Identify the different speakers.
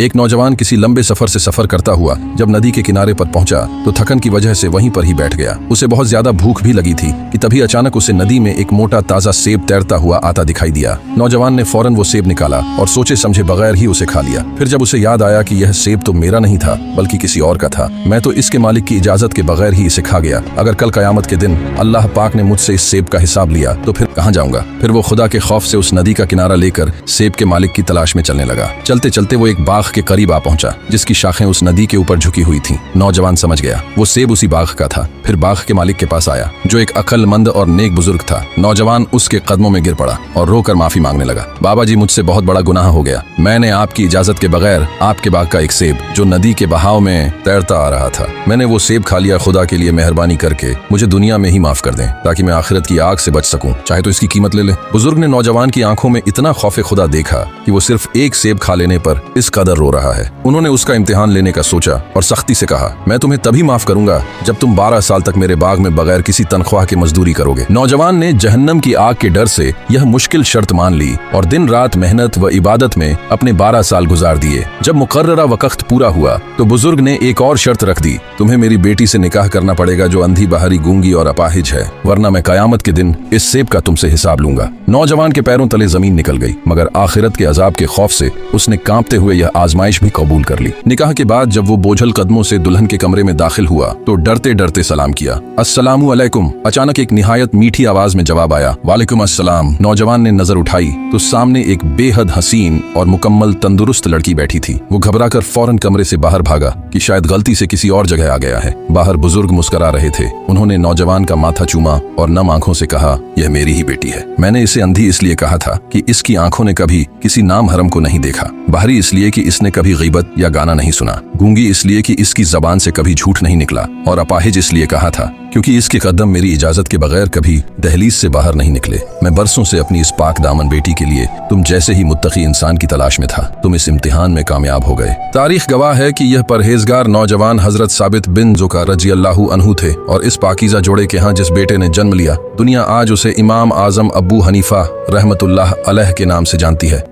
Speaker 1: एक नौजवान किसी लंबे सफर से सफर करता हुआ जब नदी के किनारे पर पहुंचा तो थकन की वजह से वहीं पर ही बैठ गया। उसे बहुत ज्यादा भूख भी लगी थी कि तभी अचानक उसे नदी में एक मोटा ताजा सेब तैरता हुआ आता दिखाई दिया। नौजवान ने फौरन वो सेब निकाला और सोचे समझे बगैर ही उसे खा लिया। फिर जब उसे याद आया कि यह सेब तो मेरा नहीं था बल्कि किसी और का था, मैं तो इसके मालिक की इजाजत के बगैर ही इसे खा गया। अगर कल कयामत के दिन अल्लाह पाक ने मुझसे इस सेब का हिसाब लिया तो फिर कहाँ जाऊंगा। फिर वो खुदा के खौफ से उस नदी का किनारा लेकर सेब के मालिक की तलाश में चलने लगा। चलते चलते वो एक बाग के करीब आ पहुंचा जिसकी शाखें उस नदी के ऊपर झुकी हुई थीं। नौजवान समझ गया वो सेब उसी बाग का था। फिर बाग के मालिक के पास आया जो एक अक्लमंद और नेक बुजुर्ग था। नौजवान उसके कदमों में गिर पड़ा और रोकर माफी मांगने लगा। बाबा जी, मुझसे बहुत बड़ा गुनाह हो गया। मैंने आपकी इजाजत के बगैर आपके बाग का एक सेब जो नदी के बहाव में तैरता आ रहा था, मैंने वो सेब खा लिया। खुदा के लिए मेहरबानी करके मुझे दुनिया में ही माफ कर दें ताकि मैं आखिरत की आग से बच सकूं, चाहे तो इसकी कीमत ले ले। बुजुर्ग ने नौजवान की आंखों में इतना खौफे खुदा देखा कि वो सिर्फ एक सेब खा लेने पर इस कदर रो रहा है। उन्होंने उसका इम्तिहान लेने का सोचा और सख्ती से कहा, मैं तुम्हें तभी माफ करूंगा जब तुम 12 साल तक मेरे बाग में बगैर किसी तनख्वाह की मजदूरी करोगे। नौजवान ने जहन्नम की आग के डर से यह मुश्किल शर्त मान ली और दिन रात मेहनत व इबादत में अपने 12 साल गुजार दिए। जब मुकर्ररा वक्त पूरा हुआ तो बुजुर्ग ने एक और शर्त रख दी, तुम्हें मेरी बेटी से निकाह करना पड़ेगा जो अंधी, बहरी, गूंगी और अपाहिज है, वरना मैं कयामत के दिन इस सेब का तुमसे हिसाब लूंगा। नौजवान के पैरों तले जमीन निकल गई, मगर आखिरत के अजाब के खौफ से उसने कांपते हुए यह आजमाइश भी कबूल कर ली। निकाह के बाद जब वो बोझल कदमों से दुल्हन के कमरे में दाखिल हुआ तो डरते डरते सलाम किया, अस्सलामु अलैकुम। अचानक एक निहायत मीठी आवाज में जवाब आया, वालेकुम अस्सलाम। नौजवान ने नजर उठाई तो सामने एक बेहद हसीन और मुकम्मल तंदुरुस्त लड़की बैठी थी। वो घबराकर फौरन कमरे से बाहर भागा कि शायद गलती से किसी और जगह आ गया है। बाहर बुजुर्ग मुस्कुरा रहे थे। उन्होंने नौजवान का माथा चूमा और नम आंखों से कहा, यह मेरी ही बेटी है। मैंने इसे अंधी इसलिए कहा था कि इसकी आंखों ने कभी किसी नाम हरम को नहीं देखा, बहरी इसलिए कि इसने कभी गीबत या गाना नहीं सुना, गूंगी इसलिए कि इसकी जबान से कभी झूठ नहीं निकला, और अपाहिज इसलिए कहा था क्योंकि इसके कदम मेरी इजाजत के बगैर कभी दहलीज से बाहर नहीं निकले। मैं बरसों से अपनी इस पाक दामन बेटी के लिए तुम जैसे ही मुत्तकी इंसान की तलाश में था। तुम इस इम्तिहान में कामयाब हो गए। तारीख गवाह है कि यह परहेजगार नौजवान हजरत साबित बिन ज़ुका रजी अल्लाहु अन्हु थे और इस पाकीज़ा जोड़े के यहाँ जिस बेटे ने जन्म लिया दुनिया आज उसे इमाम आजम अबू हनीफा रहमतुल्लाह अलैह के नाम से जानती है।